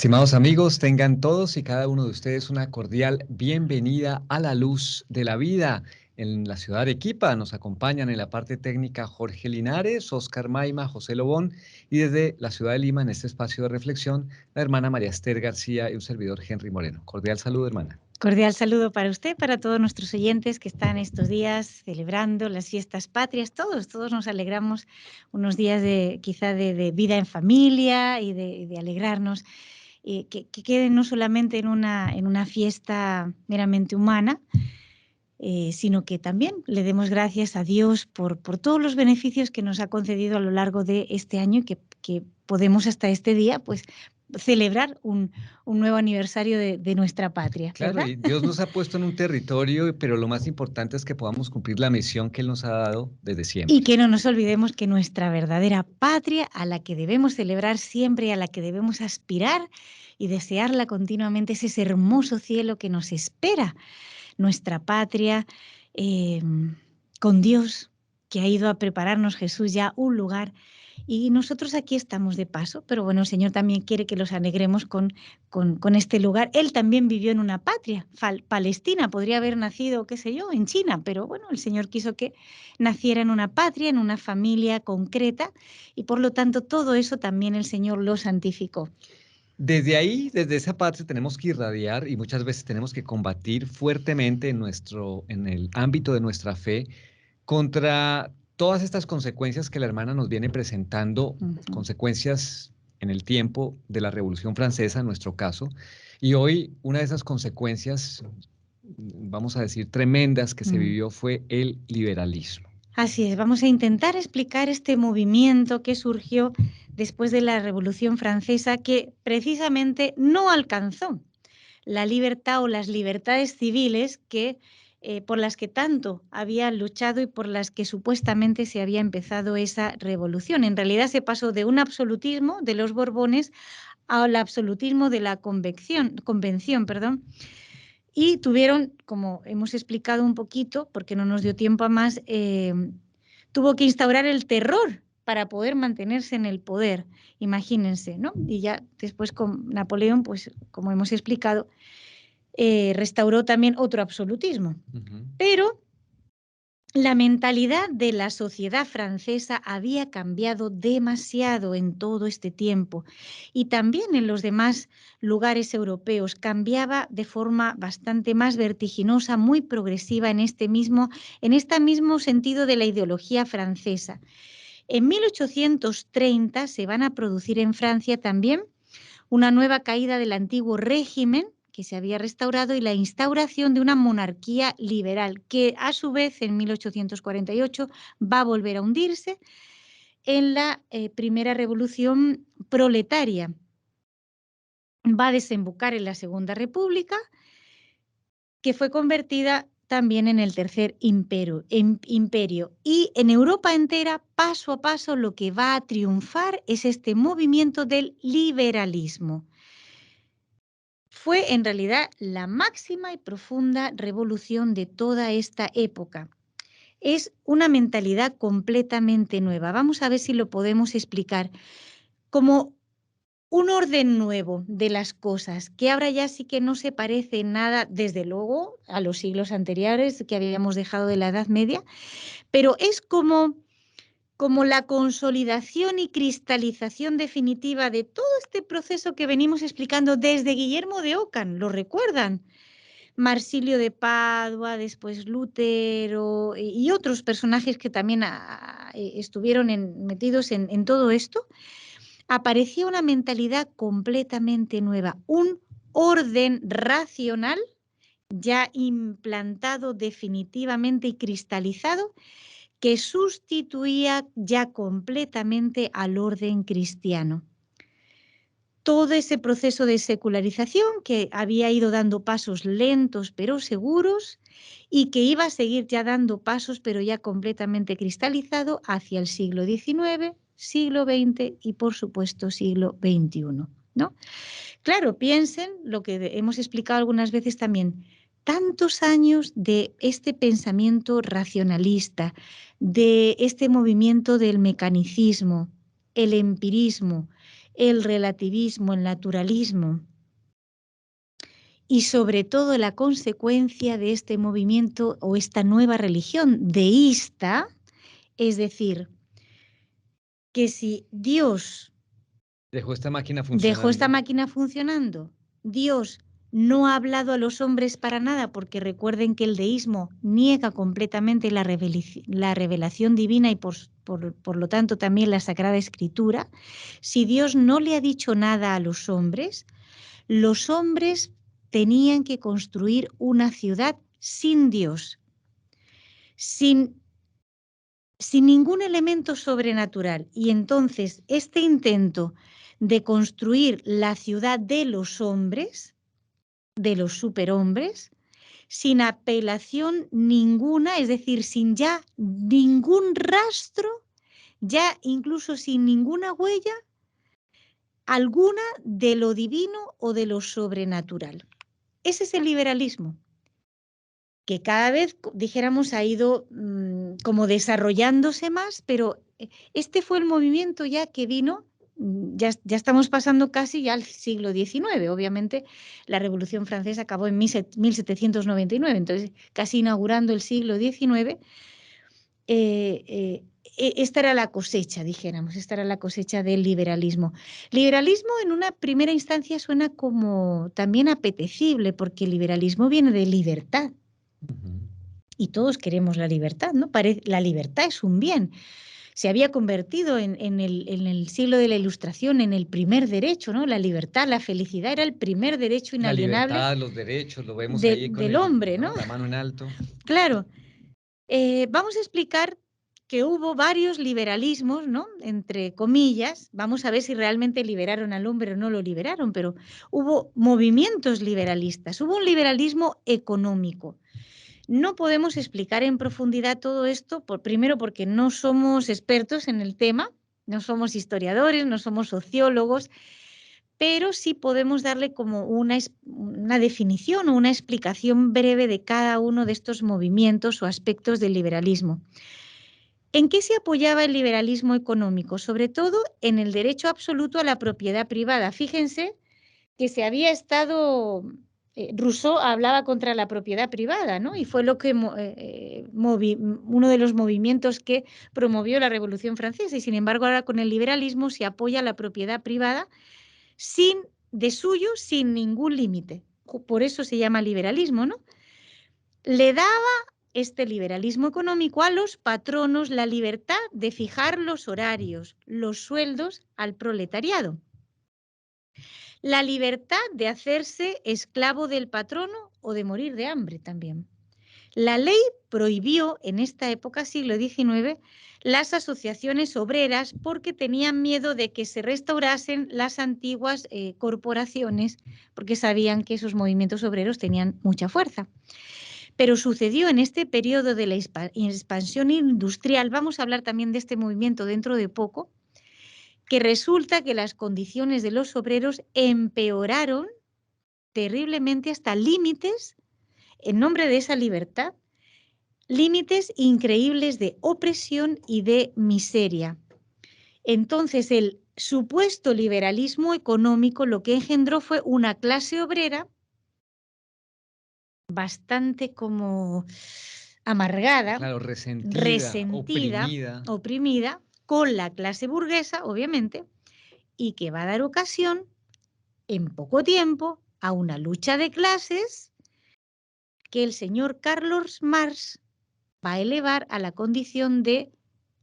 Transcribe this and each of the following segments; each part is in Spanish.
Estimados amigos, tengan todos y cada uno de ustedes una cordial bienvenida a la luz de la vida. En la ciudad de Arequipa nos acompañan en la parte técnica Jorge Linares, Oscar Maima, José Lobón y desde la ciudad de Lima, en este espacio de reflexión, la hermana María Esther García y un servidor Henry Moreno. Cordial saludo, hermana. Cordial saludo para usted, para todos nuestros oyentes que están estos días celebrando las fiestas patrias. Todos nos alegramos unos días quizá de vida en familia y de alegrarnos. Que quede no solamente en una fiesta meramente humana, sino que también le demos gracias a Dios por todos los beneficios que nos ha concedido a lo largo de este año y que podemos hasta este día pues celebrar un nuevo aniversario de nuestra patria, Claro, ¿verdad? y Dios nos ha puesto en un territorio, pero lo más importante es que podamos cumplir la misión que Él nos ha dado desde Y siempre. que no nos olvidemos que nuestra verdadera patria, a la que debemos celebrar siempre y a la que debemos aspirar y desearla continuamente, es ese hermoso cielo que nos espera. Nuestra patria, con Dios, que ha ido a prepararnos Jesús ya un lugar. Y nosotros aquí estamos de paso, pero bueno, el Señor también quiere que los alegremos con este lugar. Él también vivió en una patria, Palestina, podría haber nacido, qué sé yo, en China, pero bueno, el Señor quiso que naciera en una patria, en una familia concreta, y por lo tanto todo eso también el Señor lo santificó. Desde ahí, desde esa parte, tenemos que irradiar y muchas veces tenemos que combatir fuertemente en el ámbito de nuestra fe contra todas estas consecuencias que la hermana nos viene presentando, consecuencias en el tiempo de la Revolución Francesa, en nuestro caso. Y hoy una de esas consecuencias, vamos a decir, tremendas que se vivió fue el liberalismo. Así es, vamos a intentar explicar este movimiento que surgió después de la Revolución Francesa, que precisamente no alcanzó la libertad o las libertades civiles por las que tanto había luchado y por las que supuestamente se había empezado esa revolución. En realidad se pasó de un absolutismo de los Borbones al absolutismo de la convención, y tuvieron, como hemos explicado un poquito, porque no nos dio tiempo a más, tuvo que instaurar el terror para poder mantenerse en el poder, imagínense, ¿no? Y ya después con Napoleón, pues como hemos explicado, restauró también otro absolutismo. Pero la mentalidad de la sociedad francesa había cambiado demasiado en todo este tiempo y también en los demás lugares europeos cambiaba de forma bastante más vertiginosa, muy progresiva en este mismo sentido de la ideología francesa. En 1830 se van a producir en Francia también una nueva caída del antiguo régimen que se había restaurado y la instauración de una monarquía liberal que a su vez en 1848 va a volver a hundirse en la primera revolución proletaria. Va a desembocar en la Segunda República, que fue convertida también en el Tercer Imperio. Y en Europa entera, paso a paso, lo que va a triunfar es este movimiento del liberalismo. Fue en realidad la máxima y profunda revolución de toda esta época. Es una mentalidad completamente nueva. Vamos a ver si lo podemos explicar como un orden nuevo de las cosas, que ahora ya sí que no se parece en nada, desde luego, a los siglos anteriores que habíamos dejado de la Edad Media, pero es como la consolidación y cristalización definitiva de todo este proceso que venimos explicando desde Guillermo de Ockham, ¿lo recuerdan? Marsilio de Padua, después Lutero y otros personajes que también estuvieron metidos en todo esto. Aparecía una mentalidad completamente nueva, un orden racional ya implantado definitivamente y cristalizado, que sustituía ya completamente al orden cristiano. Todo ese proceso de secularización que había ido dando pasos lentos pero seguros y que iba a seguir ya dando pasos pero ya completamente cristalizado hacia el siglo XIX, siglo XX y por supuesto siglo XXI, ¿no? Claro, piensen lo que hemos explicado algunas veces también, tantos años de este pensamiento racionalista, de este movimiento del mecanicismo, el empirismo, el relativismo, el naturalismo y sobre todo la consecuencia de este movimiento o esta nueva religión deísta, es decir, que si Dios Dejó esta máquina dejó esta funcionando. máquina funcionando, Dios no ha hablado a los hombres para nada, porque recuerden que el deísmo niega completamente la revelación divina y por lo tanto también la Sagrada Escritura. Si Dios no le ha dicho nada a los hombres tenían que construir una ciudad sin Dios, sin ningún elemento sobrenatural. Y entonces este intento de construir la ciudad de los hombres, de los superhombres, sin apelación ninguna, es decir, sin ya ningún rastro, ya incluso sin ninguna huella alguna de lo divino o de lo sobrenatural. Ese es el liberalismo, que cada vez, dijéramos, ha ido como desarrollándose más, pero este fue el movimiento ya que vino. Ya estamos pasando casi ya al siglo XIX. Obviamente la Revolución Francesa acabó en 1799, entonces casi inaugurando el siglo XIX. Esta era la cosecha, dijéramos, esta era la cosecha del liberalismo. Liberalismo en una primera instancia suena como también apetecible, porque el liberalismo viene de libertad. Y todos queremos la libertad, ¿no? La libertad es un bien. Se había convertido en el siglo de la Ilustración en el primer derecho, ¿no? La libertad, la felicidad era el primer derecho inalienable. La libertad, los derechos, lo vemos ahí con del hombre, ¿no? La mano en alto. Claro. Vamos a explicar que hubo varios liberalismos, ¿no? Entre comillas. Vamos a ver si realmente liberaron al hombre o no lo liberaron, pero hubo movimientos liberalistas. Hubo un liberalismo económico. No podemos explicar en profundidad todo esto, primero porque no somos expertos en el tema, no somos historiadores, no somos sociólogos, pero sí podemos darle como una definición o una explicación breve de cada uno de estos movimientos o aspectos del liberalismo. ¿En qué se apoyaba el liberalismo económico? Sobre todo en el derecho absoluto a la propiedad privada. Fíjense que se había estado... Rousseau hablaba contra la propiedad privada, ¿no? Y fue lo que uno de los movimientos que promovió la Revolución Francesa. Y sin embargo, ahora con el liberalismo se apoya la propiedad privada sin ningún límite. Por eso se llama liberalismo, ¿no? Le daba este liberalismo económico a los patronos la libertad de fijar los horarios, los sueldos al proletariado. La libertad de hacerse esclavo del patrono o de morir de hambre también. La ley prohibió en esta época, siglo XIX, las asociaciones obreras porque tenían miedo de que se restaurasen las antiguas corporaciones, porque sabían que esos movimientos obreros tenían mucha fuerza. Pero sucedió en este periodo de la expansión industrial, vamos a hablar también de este movimiento dentro de poco, que resulta que las condiciones de los obreros empeoraron terriblemente hasta límites, en nombre de esa libertad, límites increíbles de opresión y de miseria. Entonces, el supuesto liberalismo económico lo que engendró fue una clase obrera bastante como amargada, claro, resentida, oprimida, con la clase burguesa, obviamente, y que va a dar ocasión en poco tiempo a una lucha de clases que el señor Carlos Marx va a elevar a la condición de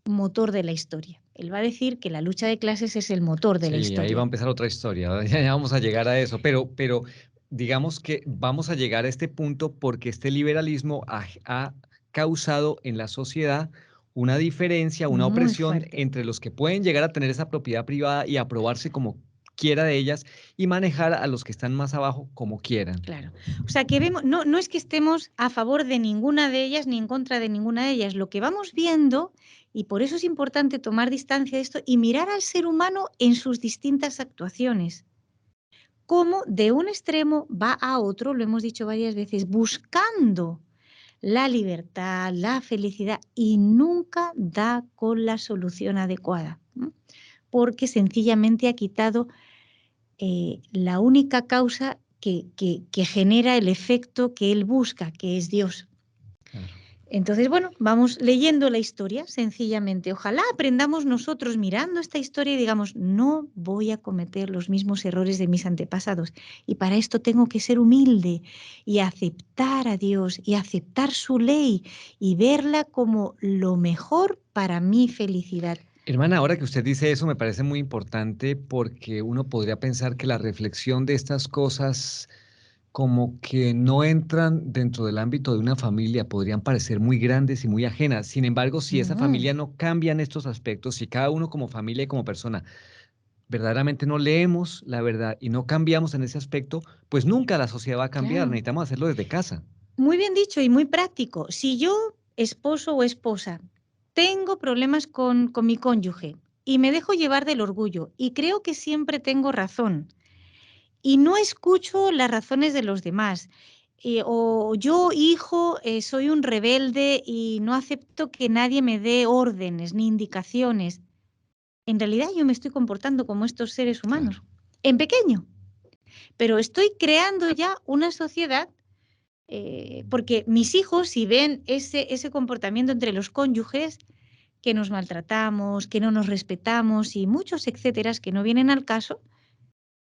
motor de la historia. Él va a decir que la lucha de clases es el motor de la historia. Ahí va a empezar otra historia, ya vamos a llegar a eso, pero digamos que vamos a llegar a este punto porque este liberalismo ha causado en la sociedad una diferencia, una opresión entre los que pueden llegar a tener esa propiedad privada y aprobarse como quiera de ellas y manejar a los que están más abajo como quieran. Claro. O sea, que vemos, no es que estemos a favor de ninguna de ellas ni en contra de ninguna de ellas. Lo que vamos viendo, y por eso es importante tomar distancia de esto y mirar al ser humano en sus distintas actuaciones. Cómo de un extremo va a otro, lo hemos dicho varias veces, buscando la libertad, la felicidad y nunca da con la solución adecuada. porque sencillamente ha quitado la única causa que genera el efecto que él busca, que es Dios. Claro. Entonces, bueno, vamos leyendo la historia sencillamente. Ojalá aprendamos nosotros mirando esta historia y digamos, no voy a cometer los mismos errores de mis antepasados. Y para esto tengo que ser humilde y aceptar a Dios y aceptar su ley y verla como lo mejor para mi felicidad. Hermana, ahora que usted dice eso me parece muy importante porque uno podría pensar que la reflexión de estas cosas como que no entran dentro del ámbito de una familia, podrían parecer muy grandes y muy ajenas. Sin embargo, si esa No, familia no cambia en estos aspectos, si cada uno como familia y como persona verdaderamente no leemos la verdad y no cambiamos en ese aspecto, pues nunca la sociedad va a cambiar. claro. Necesitamos hacerlo desde casa. Muy bien dicho y muy práctico. Si yo, esposo o esposa, tengo problemas con mi cónyuge y me dejo llevar del orgullo y creo que siempre tengo razón y no escucho las razones de los demás, o yo, hijo, soy un rebelde y no acepto que nadie me dé órdenes ni indicaciones, en realidad yo me estoy comportando como estos seres Claro. humanos, en pequeño, pero estoy creando ya una sociedad. Porque mis hijos, si ven ese comportamiento entre los cónyuges, que nos maltratamos, que no nos respetamos y muchos etcéteras que no vienen al caso,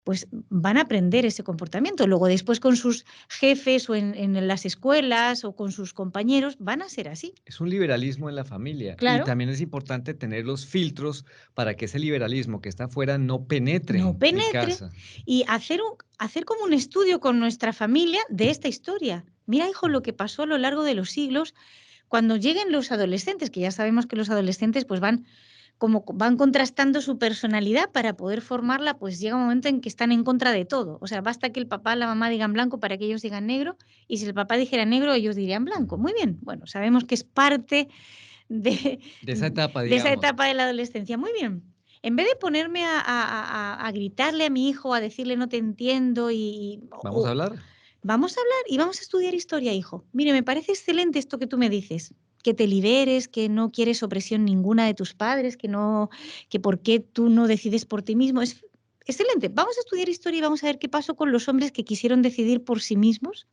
pues van a aprender ese comportamiento. Luego después con sus jefes o en las escuelas o con sus compañeros van a ser así. Es un liberalismo en la familia y Claro, también es importante tener los filtros para que ese liberalismo que está afuera no penetre no mi penetre casa. y hacer como un estudio con nuestra familia de esta historia. Mira, hijo, lo que pasó a lo largo de los siglos cuando lleguen los adolescentes, que ya sabemos que los adolescentes pues van contrastando su personalidad para poder formarla, pues llega un momento en que están en contra de todo. O sea, basta que el papá, la mamá digan blanco para que ellos digan negro, y si el papá dijera negro, ellos dirían blanco. Muy bien, bueno, sabemos que es parte de, De esa etapa, de esa digamos. etapa de la adolescencia. Muy bien. En vez de ponerme a gritarle a mi hijo, a decirle no te entiendo Vamos a hablar. vamos a hablar y vamos a estudiar historia, hijo. Mire, me parece excelente esto que tú me dices, que te liberes, que no quieres opresión ninguna de tus padres, que por qué tú no decides por ti mismo. Es excelente. Vamos a estudiar historia y vamos a ver qué pasó con los hombres que quisieron decidir por sí mismos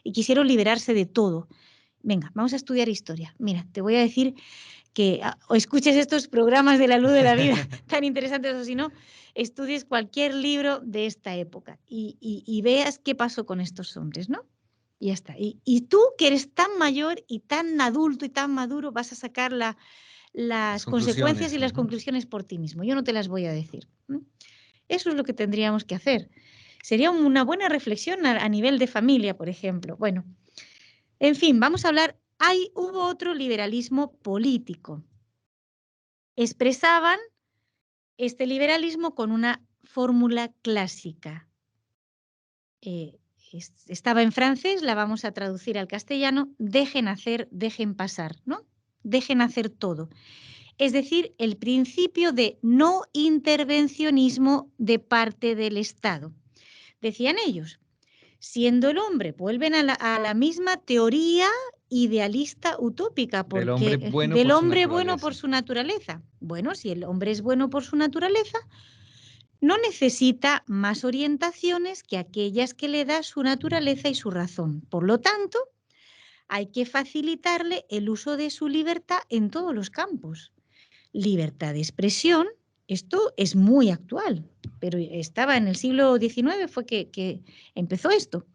y quisieron liberarse de todo. Venga, vamos a estudiar historia. Mira, te voy a decir que o escuches estos programas de la luz de la vida tan interesantes o si no, estudies cualquier libro de esta época y veas qué pasó con estos hombres, ¿no? Y ya está. Y tú, que eres tan mayor y tan adulto y tan maduro, vas a sacar Las las consecuencias conclusiones. y las Ujú. conclusiones por ti mismo. Yo no te las voy a decir. Eso es lo que tendríamos que hacer. Sería una buena reflexión a nivel de familia, por ejemplo. Bueno, en fin, vamos a hablar. Hubo otro liberalismo político. Expresaban este liberalismo con una fórmula clásica. Estaba en francés, la vamos a traducir al castellano, dejen hacer, dejen pasar, ¿no? Dejen hacer todo. Es decir, el principio de no intervencionismo de parte del Estado. Decían ellos, siendo el hombre, vuelven a la misma teoría idealista utópica, Del hombre porque bueno del por su hombre bueno por naturaleza. su naturaleza. Bueno, si el hombre es bueno por su naturaleza, no necesita más orientaciones que aquellas que le da su naturaleza y su razón. Por lo tanto, hay que facilitarle el uso de su libertad en todos los campos. Libertad de expresión, esto es muy actual, pero estaba en el siglo XIX, fue que empezó esto.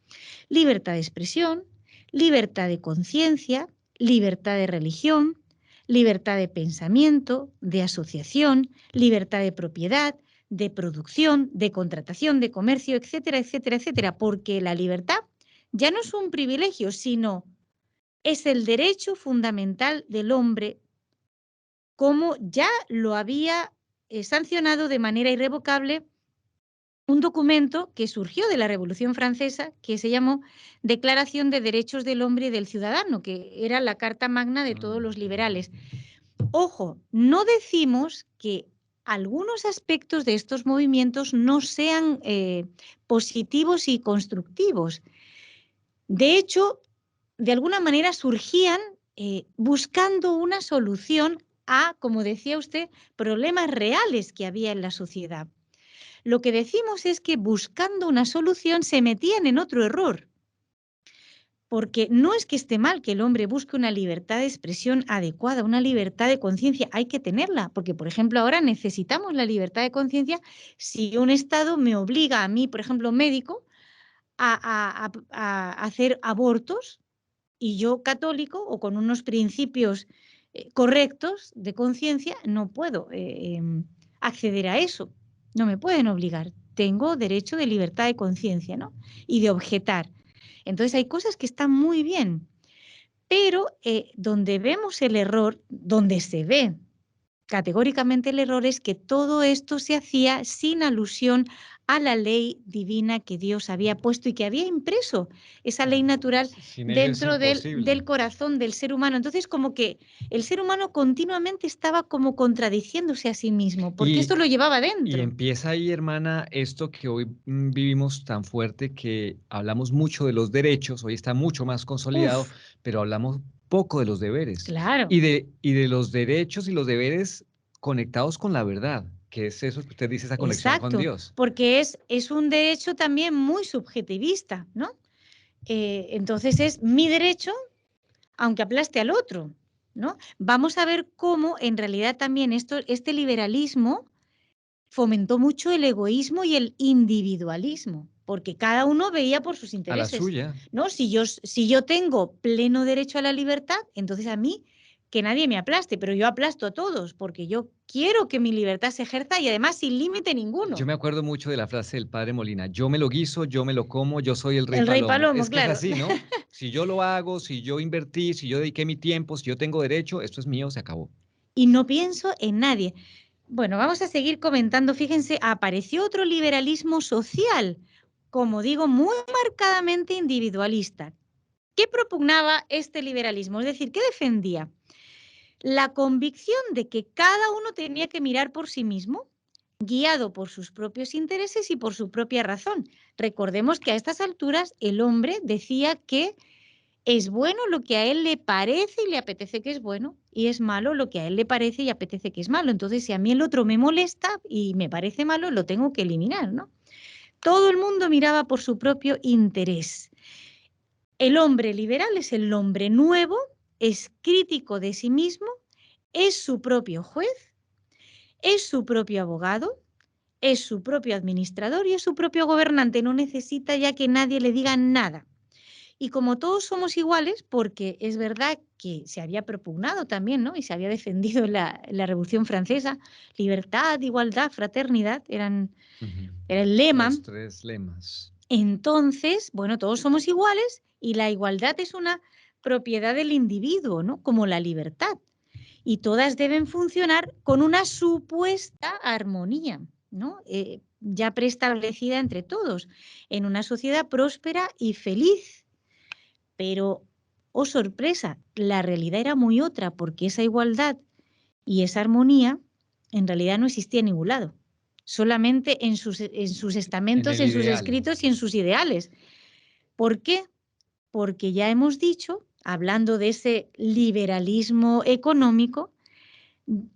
Libertad de expresión, libertad de conciencia, libertad de religión, libertad de pensamiento, de asociación, libertad de propiedad, de producción, de contratación, de comercio, etcétera, etcétera, etcétera, porque la libertad ya no es un privilegio, sino es el derecho fundamental del hombre, como ya lo había sancionado de manera irrevocable un documento que surgió de la Revolución Francesa que se llamó Declaración de Derechos del Hombre y del Ciudadano, que era la carta magna de todos los liberales. Ojo, no decimos que algunos aspectos de estos movimientos no sean positivos y constructivos. De hecho, de alguna manera surgían buscando una solución a, como decía usted, problemas reales que había en la sociedad. Lo que decimos es que buscando una solución se metían en otro error. Porque no es que esté mal que el hombre busque una libertad de expresión adecuada, una libertad de conciencia, hay que tenerla, porque por ejemplo ahora necesitamos la libertad de conciencia si un Estado me obliga a mí, por ejemplo, médico, a hacer abortos y yo católico o con unos principios correctos de conciencia no puedo acceder a eso, no me pueden obligar, tengo derecho de libertad de conciencia, ¿no? Y de objetar. Entonces hay cosas que están muy bien, pero donde vemos el error, donde se ve categóricamente el error es que todo esto se hacía sin alusión a la ley divina que Dios había puesto y que había impreso, esa ley natural Sin ello es dentro del imposible. corazón del ser humano. Entonces, como que el ser humano continuamente estaba como contradiciéndose a sí mismo, porque esto lo llevaba Y dentro. empieza ahí, hermana, esto que hoy vivimos tan fuerte, que hablamos mucho de los derechos, hoy está mucho más consolidado, Uf, pero hablamos poco de los deberes. claro. Y de los derechos y los deberes conectados con la verdad, que es eso que usted dice, esa conexión con Exacto, Dios. porque es un derecho también muy subjetivista, ¿no? Entonces es mi derecho, aunque aplaste al otro, ¿no? Vamos a ver cómo en realidad también este liberalismo fomentó mucho el egoísmo y el individualismo, porque cada uno veía por sus A la intereses, suya. ¿no? Si yo tengo pleno derecho a la libertad, entonces a mí que nadie me aplaste, pero yo aplasto a todos, porque yo quiero que mi libertad se ejerza y además sin límite Yo ninguno. me acuerdo mucho de la frase del padre Molina, yo me lo guiso, yo me lo como, yo soy el rey El rey Palomo. Palomo, Es que es claro. así, ¿no? Si yo lo hago, si yo invertí, si yo dediqué mi tiempo, si yo tengo derecho, esto es mío, se acabó. Y no pienso en nadie. Bueno, vamos a seguir comentando. Fíjense, apareció otro liberalismo social, como digo, muy marcadamente individualista. ¿Qué propugnaba este liberalismo? Es decir, ¿qué defendía? La convicción de que cada uno tenía que mirar por sí mismo, guiado por sus propios intereses y por su propia razón. Recordemos que a estas alturas el hombre decía que es bueno lo que a él le parece y le apetece que es bueno, y es malo lo que a él le parece y apetece que es malo. Entonces, si a mí el otro me molesta y me parece malo, lo tengo que eliminar, ¿no? Todo el mundo miraba por su propio interés. El hombre liberal es el hombre nuevo, es crítico de sí mismo, es su propio juez, es su propio abogado, es su propio administrador y es su propio gobernante. No necesita ya que nadie le diga nada. Y como todos somos iguales, porque es verdad que se había propugnado también, ¿no? Y se había defendido en la Revolución Francesa, libertad, igualdad, fraternidad, Ujú. era el lema. Los tres lemas. Entonces, bueno, todos somos iguales y la igualdad es una propiedad del individuo, ¿no? Como la libertad. Y todas deben funcionar con una supuesta armonía, ¿no? Ya preestablecida entre todos, en una sociedad próspera y feliz. Pero, oh sorpresa, la realidad era muy otra, porque esa igualdad y esa armonía en realidad no existía en ningún lado, solamente en sus En estamentos, el en sus ideal. escritos y en sus ideales. ¿Por qué? Porque ya hemos dicho, hablando de ese liberalismo económico,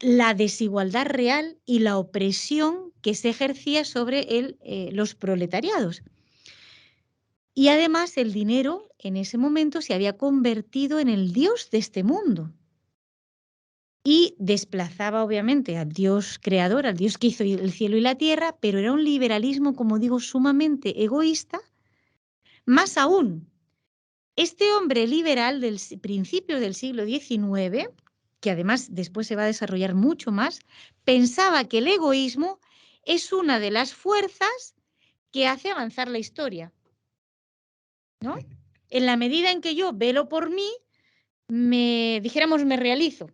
la desigualdad real y la opresión que se ejercía sobre los proletariados. Y además el dinero en ese momento se había convertido en el dios de este mundo y desplazaba obviamente al Dios creador, al Dios que hizo el cielo y la tierra, pero era un liberalismo, como digo, sumamente egoísta. Más aún, este hombre liberal del principio del siglo XIX, que además después se va a desarrollar mucho más, pensaba que el egoísmo es una de las fuerzas que hace avanzar la historia, ¿no? En la medida en que yo velo por mí, dijéramos, me realizo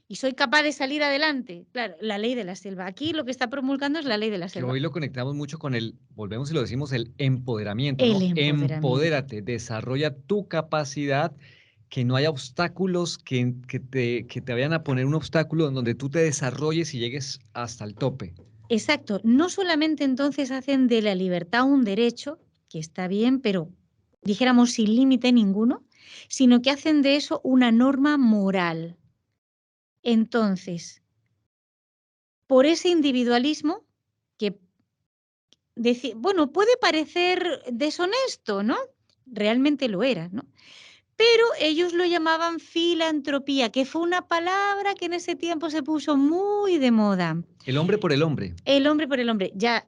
y soy capaz de salir adelante. Claro, la ley de la selva. Aquí lo que está promulgando es la ley de la Que selva. hoy lo conectamos mucho con volvemos y lo decimos, el empoderamiento, El ¿no? empoderamiento. Empodérate, desarrolla tu capacidad, que no haya obstáculos que te vayan a poner un obstáculo en donde tú te desarrolles y llegues hasta el tope. Exacto. No solamente entonces hacen de la libertad un derecho, que está bien, pero dijéramos sin límite ninguno, sino que hacen de eso una norma moral. Entonces, por ese individualismo que bueno, puede parecer deshonesto, ¿no? Realmente lo era, ¿no? Pero ellos lo llamaban filantropía, que fue una palabra que en ese tiempo se puso muy de moda. El hombre por el hombre. El hombre por el hombre. Ya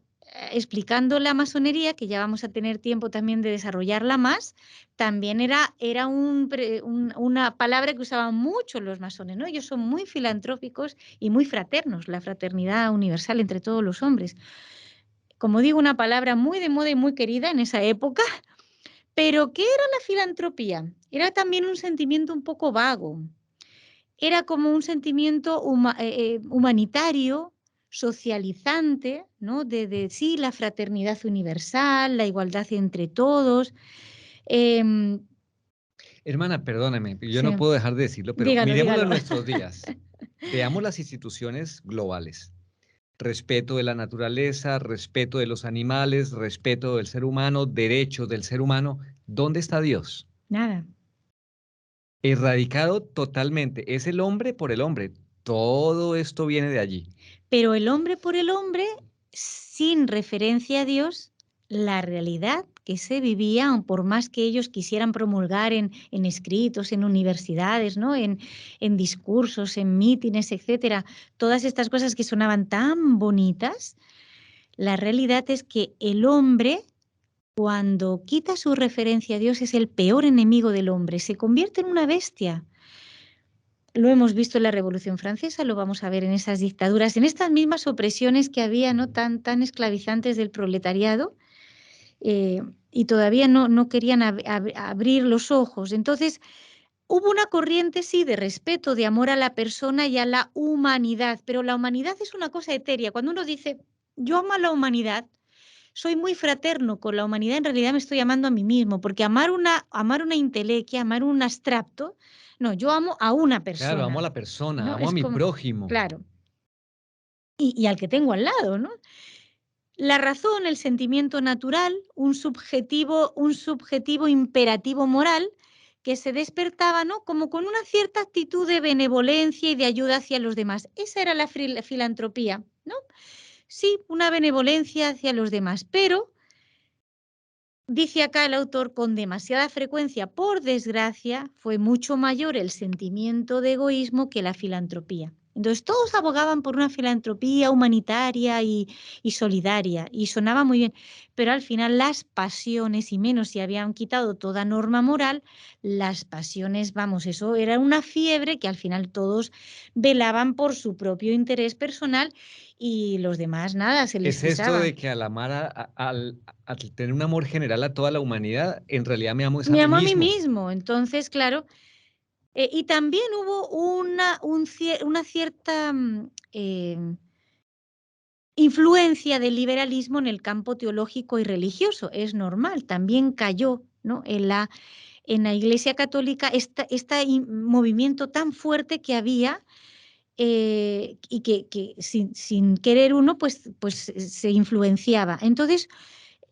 explicando la masonería, que ya vamos a tener tiempo también de desarrollarla más, también era una palabra que usaban mucho los masones, ¿no? Ellos son muy filantrópicos y muy fraternos, la fraternidad universal entre todos los hombres. Como digo, una palabra muy de moda y muy querida en esa época. Pero ¿qué era la filantropía? Era también un sentimiento un poco vago. Era como un sentimiento humanitario, socializante, ¿no? Sí, la fraternidad universal, la igualdad entre todos. Em, Hermana, perdóname, yo sí, no puedo dejar de decirlo, pero dígalo, mirémoslo en dígalo. nuestros días. Veamos las instituciones globales. Respeto de la naturaleza, respeto de los animales, respeto del ser humano, derechos del ser humano. ¿Dónde está Dios? Nada. Erradicado totalmente. Es el hombre por el hombre. Todo esto viene de allí. Pero el hombre por el hombre, sin referencia a Dios, la realidad que se vivía, por más que ellos quisieran promulgar en escritos, en universidades, ¿no? en discursos, en mítines, etcétera, todas estas cosas que sonaban tan bonitas, la realidad es que el hombre, cuando quita su referencia a Dios, es el peor enemigo del hombre, se convierte en una bestia. Lo hemos visto en la Revolución Francesa, lo vamos a ver en esas dictaduras, en estas mismas opresiones que había, ¿no? tan esclavizantes del proletariado, y todavía no querían abrir los ojos. Entonces, hubo una corriente, sí, de respeto, de amor a la persona y a la humanidad, pero la humanidad es una cosa etérea. Cuando uno dice, yo amo a la humanidad, soy muy fraterno con la humanidad, en realidad me estoy amando a mí mismo, porque amar una intelequia, amar un abstracto, no, yo amo a una Claro, amo a persona, la persona, ¿no? amo a Es mi como, prójimo. claro, y al que tengo al lado, ¿no? La razón, el sentimiento natural, un subjetivo imperativo moral que se despertaba, ¿no? Como con una cierta actitud de benevolencia y de ayuda hacia los demás. Esa era la filantropía, ¿no? Sí, una benevolencia hacia los demás, pero dice acá el autor, con demasiada frecuencia, por desgracia, fue mucho mayor el sentimiento de egoísmo que la filantropía. Entonces todos abogaban por una filantropía humanitaria y solidaria, y sonaba muy bien, pero al final las pasiones, y menos si habían quitado toda norma moral, las pasiones, vamos, eso era una fiebre que al final todos velaban por su propio interés personal y los demás nada, se les Es esto pisaba. de que al amar, al tener un amor general a toda la humanidad, en realidad me amo es a Me mí amo a mí mismo. mismo. Entonces, claro, y también hubo una cierta influencia del liberalismo en el campo teológico y religioso. Es normal, también cayó, ¿no? en la Iglesia Católica este movimiento tan fuerte que había, y que sin querer uno pues se influenciaba. Entonces,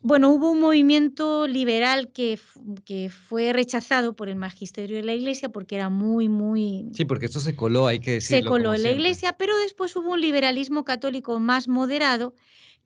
bueno, hubo un movimiento liberal que fue rechazado por el magisterio de la Iglesia porque era muy Sí, porque esto se coló, hay que se decirlo coló como en la siempre. Iglesia, pero después hubo un liberalismo católico más moderado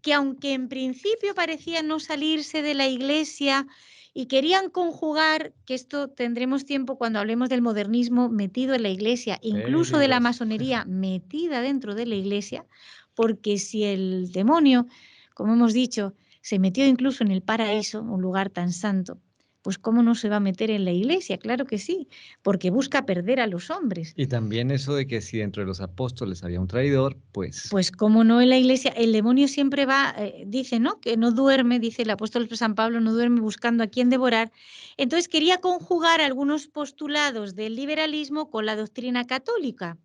que, aunque en principio parecía no salirse de la Iglesia y querían conjugar, que esto tendremos tiempo cuando hablemos del modernismo metido en la Iglesia, incluso de la Peligroso. masonería metida dentro de la Iglesia, porque si el demonio, como hemos dicho, se metió incluso en el paraíso, un lugar tan santo, pues ¿cómo no se va a meter en la Iglesia? Claro que sí, porque busca perder a los hombres. Y también eso de que si dentro de los apóstoles había un traidor, pues Pues como no en la Iglesia, el demonio siempre va, dice, ¿no? Que no duerme, dice el apóstol San Pablo, no duerme buscando a quién devorar. Entonces quería conjugar algunos postulados del liberalismo con la doctrina católica.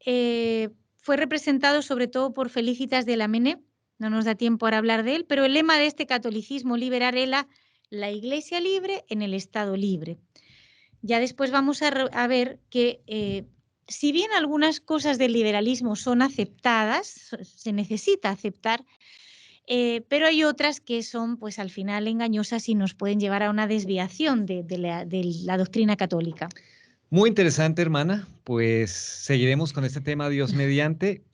Fue representado sobre todo por Felicitas de Lamennais, no nos da tiempo para hablar de él, pero el lema de este catolicismo liberal era la Iglesia libre en el Estado libre. Ya después vamos a ver que, si bien algunas cosas del liberalismo son aceptadas, se necesita aceptar, pero hay otras que son, pues al final, engañosas y nos pueden llevar a una desviación de la doctrina católica. Muy interesante, hermana. Pues seguiremos con este tema Dios mediante.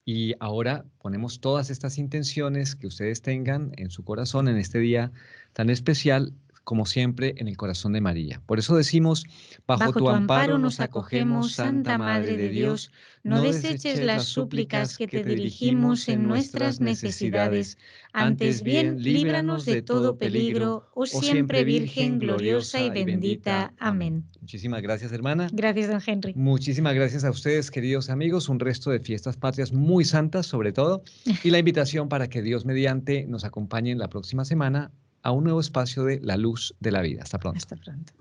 Y ahora ponemos todas estas intenciones que ustedes tengan en su corazón en este día tan especial, como siempre, en el corazón de María. Por eso decimos, bajo Bajo tu tu amparo amparo nos nos acogemos, acogemos, Santa Santa Madre Madre de de Dios. Dios. No No deseches deseches las las súplicas súplicas que que te te dirigimos dirigimos en en nuestras nuestras necesidades. necesidades. Antes Antes bien, bien, líbranos líbranos de de todo todo peligro, peligro, oh oh siempre siempre Virgen Virgen gloriosa y gloriosa y bendita. bendita. Amén. Amén. Muchísimas gracias, hermana. Gracias, don Henry. Muchísimas gracias a ustedes, queridos amigos. Un resto de fiestas patrias muy santas, sobre todo. Y la invitación para que Dios mediante nos acompañe en la próxima semana a un nuevo espacio de La Luz de la Vida. Hasta pronto. Hasta pronto.